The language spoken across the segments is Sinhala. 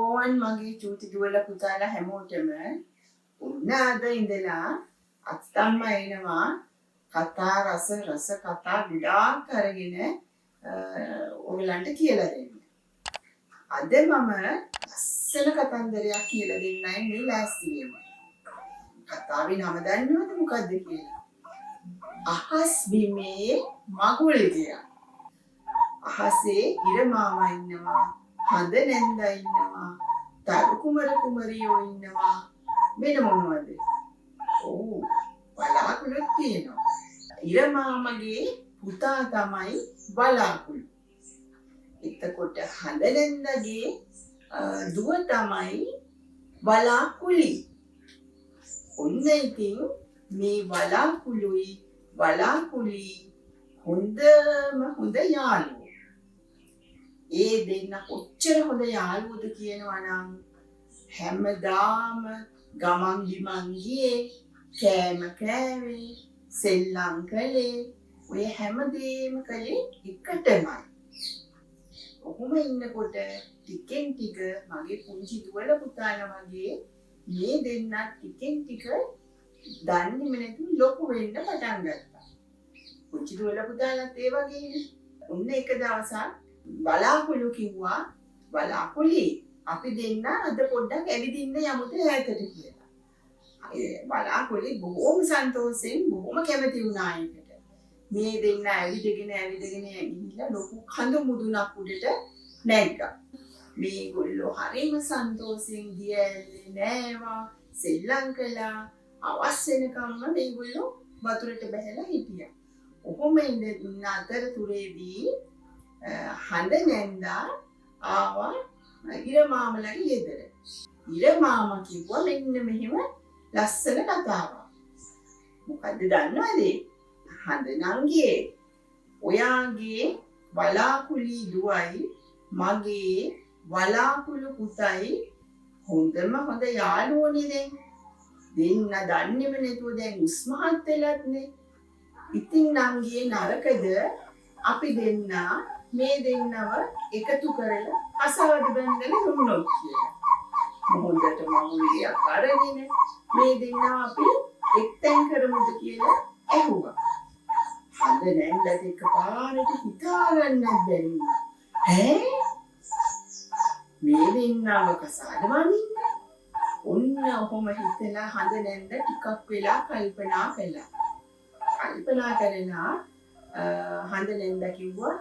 අයිබෝවන් මගේ චූටි දුවලා පුතාලා හැමෝටම උන්න අද ඉඳලා අත්තම්මා එනවා කතා රස කතා ගොඩාක් අරගෙන ඔයගලන්ට කියලා දෙන්න. අද මම ලස්සන කතන්දරයක් කියලා දෙන්නයි මේ ලෑස්ති වෙන්නේ. කතාවේ නම දන්නවද මොකද්ද කියලා? අහස් බිමේ මගුල් ගියා. අහසේ ඉර මාමා ඉන්නවා. හඳ නැන්දා ඉන්නවා. තරු කුමර කුමරියෝ ඉන්නවා. වෙන මොනවද? ඔව් බලාකුළුත් තියෙනවා. ඉර මාමගේ පුතා තමයි බලාකුළු. එතකොට හඳ නැන්දාගේ දුව තමයි බලාකුලි. ඔන්න ඉතින් මේ බලාකුලි හොඳම හොඳ යාළුවෝ. ඒ දෙන්න කොච්චර හොඳ යාළුවෝද කියනවා නම් හැමදාම ගමන් බිමන් ගියේ කෑම කෑවේ සෙල්ලම් කළේ ඔය හැමදේම කළේ එකටමයි. ඔහොම ඉන්නකොට ටිකෙන් ටික මගේ පුංචි දුවල පුතාලා වගේ මේ දෙන්න ටිකෙන් ටික දන්නේම නැතුව ලොකු වෙන්න පටන් ගත්තා. පුංචි දුවල පුතාලාත් ඒ වගේනේ. ඔන්න එක දවසක් බලාකුළු කිව්වා බලාකුලි අපි දෙන්න අද පොඩ්ඩක් ඇවිදින්න යමුද ඈතට කියලා. බලාකුලි බොහොම සන්තෝෂෙන් බොහොම කැමති වුණා ඒකට. මේ දෙන්න ඇවිදගෙන ගිහිල්ලා ලොකු කඳු මුදුනක් උඩට නැග්ගා. මේගොල්ලෝ හරිම සන්තෝෂෙන් දියැලේ නෑවා සෙල්ලම් කළා. අවස් වෙනකම්ම මේගොල්ලෝ වතුරට බැහැලා හිටියා. ඔහොම ඉන්න අතරතුරේදී හඳ නැන්දා ආවා ඉර මාමලගේ ගෙදර. ඉර මාමා කිව්වා මෙන්න මෙහෙම ලස්සන කතාවක්. මොකද්ද දන්නවද? හඳ නංගියේ ඔයාගේ බලාකුලි දුවයි මගේ බලාකුළු පුතයි හොඳම හොඳ යාළුවෝනේ දැන්. දෙන්න දන්නේම නැතුව දැන් උස්මහත් වෙලත්නේ. ඉතින් නංගියේ නරකද අපි දෙන්න මේ දෙන්නව එකතු කරලා අසවද බැඳලා දුන්නොත් කියලා. මොහොතට මමුලියක් අරගෙන මේ දෙන්නව අපි එක්තැන් කරමුද කියලා ඇහුවා. හඳ නැන්දට එකපාරට හිතා ගන්නත් බැරි වුණා. මේ දෙන්නව කසාද වඳින්න? ඔන්න ඔහොම හිතලා හඳ නැන්ද ටිකක් වෙලා කල්පනා කළා. කල්පනා කරලා හඳ නැන්ද කිව්වා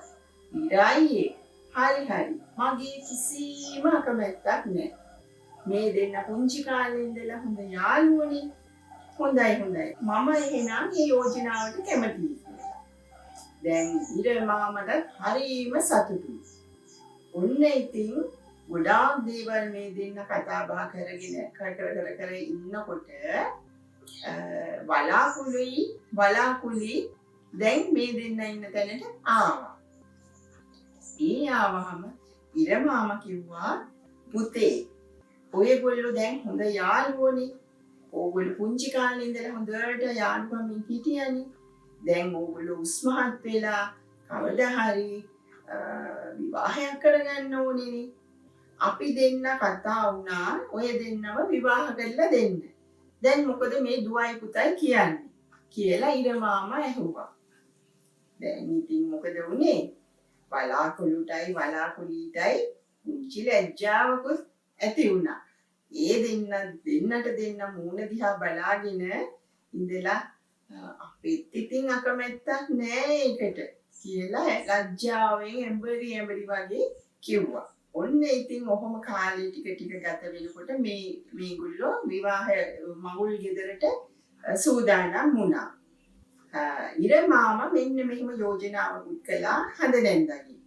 ඉරයි හරි මගේ කිසිම අකමැත්තක් නැහැ. මේ දෙන්න පුංචි කාලේ ඉඳලා හොඳ යාළුවෝනේ. හොඳයි මම එහෙනම් මේ යෝජනාවට කැමතියි. දැන් ඉර මාමට හරිම සතුටුයි. ඔන්න ඉතින් ගොඩාක් දේවල් මේ දෙන්න කතා බහ කරගෙන කර ඉන්නකොට බලාකුලි දැන් මේ දෙන්න ඉන්න තැනට ආවා. ඒ ආවහම ඉර මාමා කිව්වා පුතේ ඔයගොල්ලෝ දැන් හොඳ යාළුවෝනේ. ඕගොල්ලෝ පුංචි කාලේ ඉඳලා හොඳට යාළුකමින් හිටියානේ. දැන් ඕගොල්ලෝ උස්මහත් වෙලා කවදා හරි විවාහයක් කරගන්න ඕනේනේ. අපි දෙන්න කතා වුණා ඔය දෙන්නව විවාහ කරලා දෙන්න. දැන් මොකද මේ දුවයි පුතයි කියන්නේ කියලා ඉර මාමා ඇහුවා. දැන් ඉතින් මොකද වුනේ? බලාකුලිටයි පුංචි ලැජ්ජාවකුත් ඇති වුණා. ඒ දෙන්න මූණ දිහා බලාගෙන ඉඳලා අපිත් ඉතින් අකමැත්තක් නෑ ඒකට කියලා ලැජ්ජාවෙන් එඹරි වගේ කිව්වා. ඔන්න ඉතින් ඔහොම කාලේ ටික ගත වෙනකොට මේගොල්ලෝ විවාහ මගුල් ගෙදරට සූදානම් වුණා. ඉර මාමා මෙන්න මෙහෙම යෝජනාවකුත් කළා හඳ නැන්දාගේ.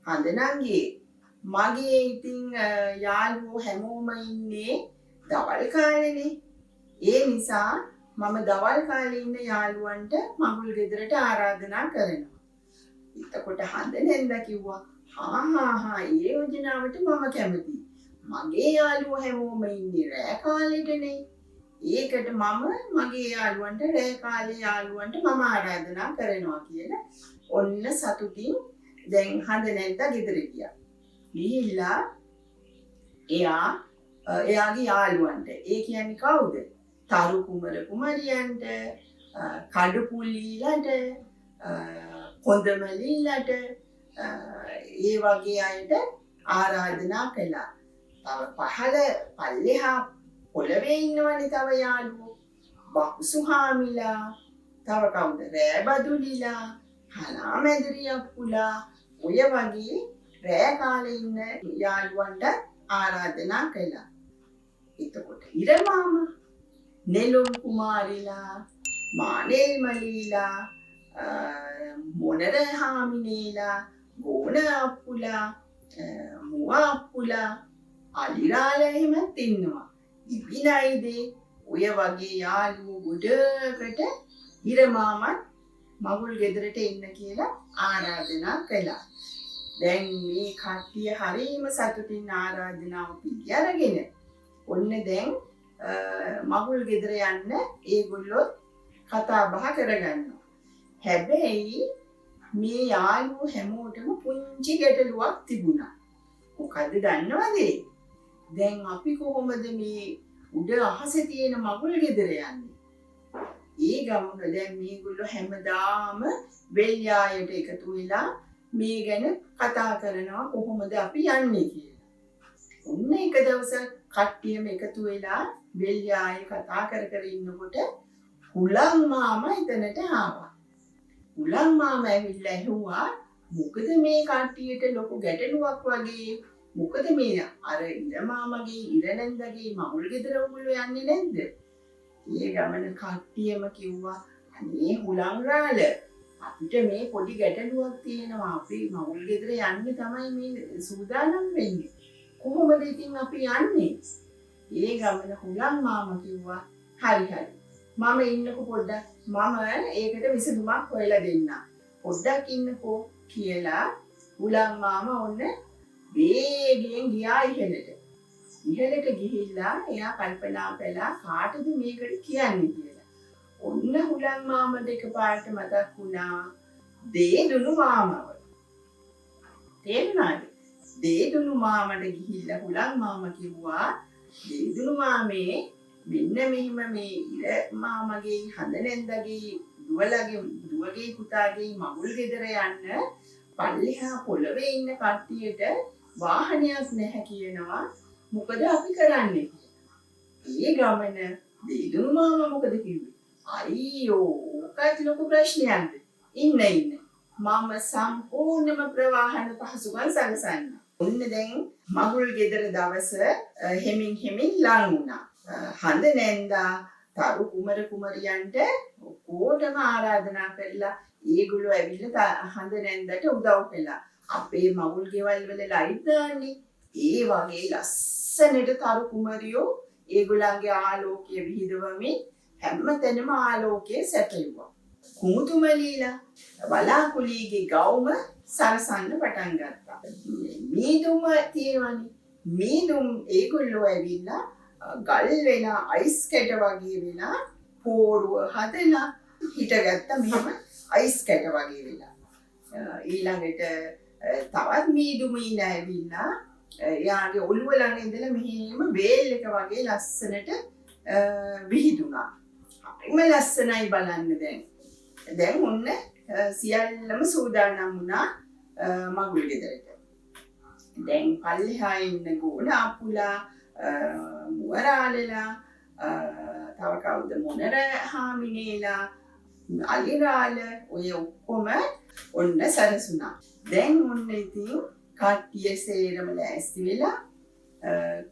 හඳ නංගියේ මගේ ඉතින් යාළුවෝ හැමෝම ඉන්නේ දවල් කාලේනේ. ඒ නිසා මම දවල් කාලේ ඉන්න යාළුවන්ට මගුල් ගෙදරට ආරාධනා කරනවා. එතකොට හඳ නැන්දා කිව්වා ඒ යෝජනාවට මම කැමතියි. මගේ යාළුවෝ හැමෝම ඉන්නේ රෑ කාලෙටනේ. ඒකට මම මගේ යාළුවන්ට රෑ කාලේ යාළුවන්ට මම ආරාධනා කරනවා කියලා ඔන්න සතුටින් දැන් හඳ නැන්දා ගෙදර ගියා. ගිහිල්ලා එයාගේ යාළුවන්ට. ඒ කියන්නේ කවුද? තරු කුමර කුමරියන්ට, කඩු පුල්ලීලට, කොඳමලීලට ඒ වගේ අයට ආරාධනා කළා. තව පල්ලෙහා පොළවේ ඉන්නවනේ තව යාළුවෝ. බක්සුහාමිලා, තව කවුද? රෑබදුලිලා, හනාමැදිරි අප්පුලා, ඔය වගේ රෑ කාලේ ඉන්න යාළුවන්ට ආරාධනා කළා. එතකොට ඉරමාමා, නෙළුම් කුමාරිලා, මානෙල් මලීලා, මොනර හාමිනේලා, ගෝන අප්පුලා, මුව අප්පුලා, අලිරාල එහෙමත් ඉන්නවා. ඉබිනයිදේ ඔය වගේ යාළුවෝ ගොඩකට ඉරමාමත් මගුල් ගෙදරට එන්න කියලා ආරාධනා කළා. දැන් මේ කට්ටිය හරීම සතුටින් ආරාධනාව පිළි අරගෙන ඔන්න දැන් මගුල් ගෙදර යන්න ඒගොල්ලෝ කතා බහ කරගන්නවා. හැබැයි මේ යාළුවෝ හැමෝටම පුංචි ගැටලුවක් තිබුණා. මොකද්ද දන්නවද? දැන් අපි කොහොමද මේ උඩ අහසේ තියෙන මගුල් ගෙදර යන්නේ? ඒ ගමන දැන් මේගොල්ලෝ හැමදාම වෙල්යායට එකතු වෙලා මේ ගැන කතා කරනවා කොහොමද අපි යන්නේ කියලා. ඔන්න එක දවසක් කට්ටියම එකතු වෙලා වෙල්යායේ කතා කර ඉන්නකොට හුලං මාමා එතනට ආවා. හුලං මාමා ඇවිල්ලා ඇහුවා මොකද මේ කට්ටියට ලොකු ගැටලුවක් වගේ? මොකද මේ අර ඉර මාමගේ ඉරනන්දගේ මගුල් ගෙදර උගුල්ලෝ යන්නේ නැද්ද? ඒ ගමන කට්ටියම කිව්වා අනේ හුලං රාල අපිට මේ පොඩි ගැටලුවක් තියෙනවා. අපි මගුල් ගෙදර යන්න තමයි මේ සූදානම් වෙන්නේ. කොහොමද ඉතින් අපි යන්නේ? ඒ ගමන හුලං මාමා කිව්වා හරි මම ඉන්නකෝ පොඩ්ඩක් මම ඒකට විසඳුමක් හොයලා දෙන්නම්. පොඩ්ඩක් ඉන්නකෝ කියලා හුලං මාමා ඔන්න වේගයෙන් ගියා ඉහළට. ඉහළට ගිහිල්ලා එයා කල්පනා කළා කාටද මේකට කියන්නේ කියලා. ඔන්න හුලං මාමට එකපාරට මතක් වුණා දේදුණු මාමව. තේරුණාද? දේදුණු මාමට ගිහිල්ලා හුලං මාමා කිව්වා දේදුණු මාමේ මෙන්න මෙහිම මේ ඉර මාමගේ හඳනැන්දගේ දුවගේ පුතාගේ මගුල් ගෙදර යන්න පල්ලෙහා පොළවේ ඉන්න කට්ටියට වාහනයක් නැහැ කියනවා. මොකද අපි කරන්නේ? ඒ ගමන දේදුණු මාමා මොකද කිව්වේ? අයියෝ ඔකත් ලොකු ප්‍රශ්නයක්ද? ඉන්න මම සම්පූර්ණම ප්‍රවාහන පහසුකම් සලසන්න. ඔන්න දැන් මගුල් ගෙදර දවස හෙමින් ලං වුණා. හඳ නැන්දා තරු කුමර කුමරියන්ට ඔක්කොටම ආරාධනා කරලා ඒගොල්ලෝ ඇවිල්ලා හඳ නැන්දට උදව් කළා. අපේ මගුල් ගෙවල් වල ලයිට් දාන්නේ. ඒ වගේ ලස්සනට තරු කුමරියෝ ඒගොල්ලන්ගේ ආලෝකය විහිදවමින් හැමතැනම ආලෝකය සැපයුවා. කුමුතුමලීලා බලාකුලීගේ ගවුම සරසන්න පටන් ගත්තා. මීදුම තියෙනවනේ. මීදුම් ඒගොල්ලෝ ඇවිල්ලා ගල් වෙන අයිස් කැට වගේ වෙලා පෝරුව හදලා හිටගත්ත මෙහෙම අයිස් කැට වගේ වෙලා. ඊළඟට තවත් මීදුමීලා ඇවිල්ලා එයාගේ ඔළුව ළඟ ඉඳලා මෙහෙම වේල් එක වගේ ලස්සනට විහිදුණා. හරිම ලස්සනයි බලන්න දැන්. දැන් ඔන්න සියල්ලම සූදානම් වුණා මගුල් ගෙදරට. දැන් පල්ලෙහා ඉන්න ගෝන අප්පුලා මුවරාලලා තව කවුද මොනර හාමිනේලා අලිරාල ඔය ඔක්කොම ඔන්න සරසුණා. දැන් ඔන්න ඉතින් කට්ටිය සේරම ලෑස්ති වෙලා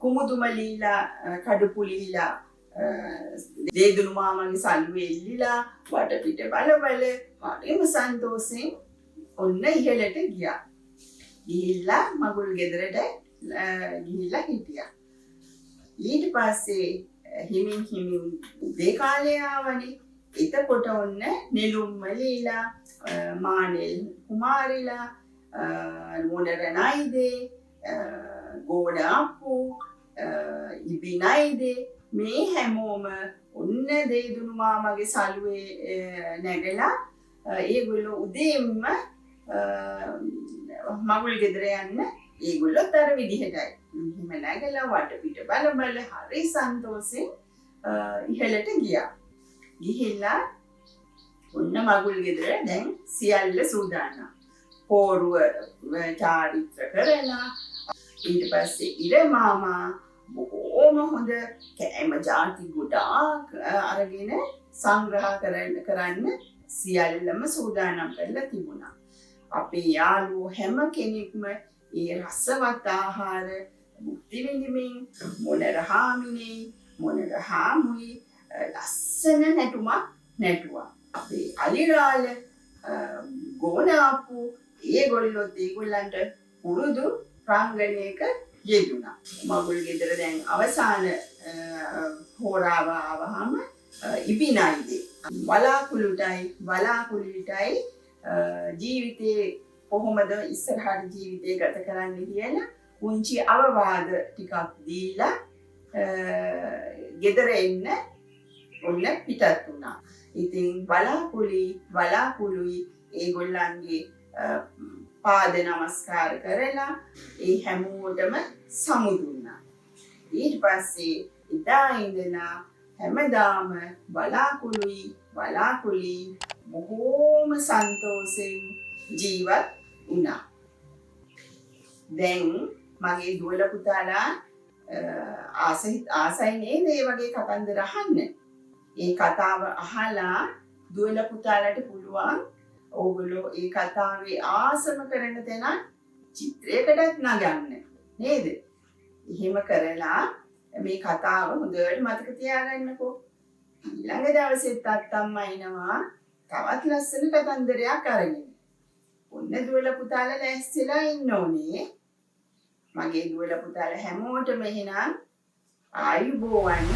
කුමුදුමලීලා කඩුපුලීලා දේදුණු මාමගේ සල්ුවේ එල්ලිලා වටපිට බල හරිම සන්තෝෂෙන් ඔන්න ඉහළට ගියා. ගිහිල්ලා මගුල් ගෙදරට ගිහිල්ලා හිටියා. ඊට පස්සේ හිමින් උදේ කාලේ ආවනේ. එතකොට ඔන්න නෙළුම් මලීලා මානෙල් කුමාරිලා මොනර නයිදේ ගෝඩ අප්පු ඉබිනයිදේ මේ හැමෝම ඔන්න දේදුණු මාමගේ සලුවේ නැගලා ඒගොල්ලෝ උදේම මගුල් ගෙදර යන්න ඒගොල්ලොත් අර විදිහටයි එහෙම නැගලා වටපිට බල හරි සන්තෝෂෙන් ඉහළට ගියා. ගිහිල්ලා ඔන්න මගුල් ගෙදර දැන් සියල්ල සූදානම්. පෝරුව චාරිත්‍ර කරලා ඊට පස්සේ ඉර මාමා බොහොම හොඳ කෑම ජාති ගොඩාක් අරගෙන සංග්‍රහ කරන්න සියල්ලම සූදානම් කරලා තිබුණා. අපේ යාළුවෝ හැම කෙනෙක්ම ඒ රසවත් ආහාර භුක්ති විඳිමින් මොනර හාමිනේ මොනර හාමුයි ලස්සන නැටුමක් නැටුවා. අපේ අලිරාල ගෝනාපු ඒගොල්ලන්ට පුරුදු රංගනයක යෙදුණා. මගුල් ගෙදර දැන් අවසාන හෝරාව ආවහම ඉබිනයිදේ වලාකුළුටයි ජීවිතේ කොහොමද ඉස්සරහට ජීවිතේ ගත කරන්න කියලා පුංචි අවවාද ටිකක් දීලා ගෙදර එන්න ඔන්න පිටත් වුණා. ඉතින් වලාකුළුයි ඒගොල්ලන්ගේ පාද නමස්කාර කරලා ඒ හැමෝටම සමුදුන්නා. ඊට පස්සේ එදා ඉඳලා හැමදාම වලාකුළුයි බොහෝම සන්තෝෂෙන් ජීවත් වුණා. දැන් මගේ දුවල පුතාලා ආසයි නේද මේ වගේ කතන්දර අහන්න. ඒ කතාව අහලා දුවල පුතාලට පුළුවන් ඕගොල්ලෝ ඒ කතාවේ ආසම කරන තැන චිත්‍රයකටත් නගන්න නේද? එහෙම කරලා මේ කතාව හොඳට මතක තියාගන්නකෝ. ඊළඟ දවසෙත් අත්තම්මා එනවා තවත් ලස්සන කතන්දරයක් අරගෙන. ඔන්න දුවල පුතාලා ලෑස්තිලා ඉන්න ඕනේ. මගේ දුවල පුතාලා හැමෝටම එහෙනම් ආයුබෝවන්.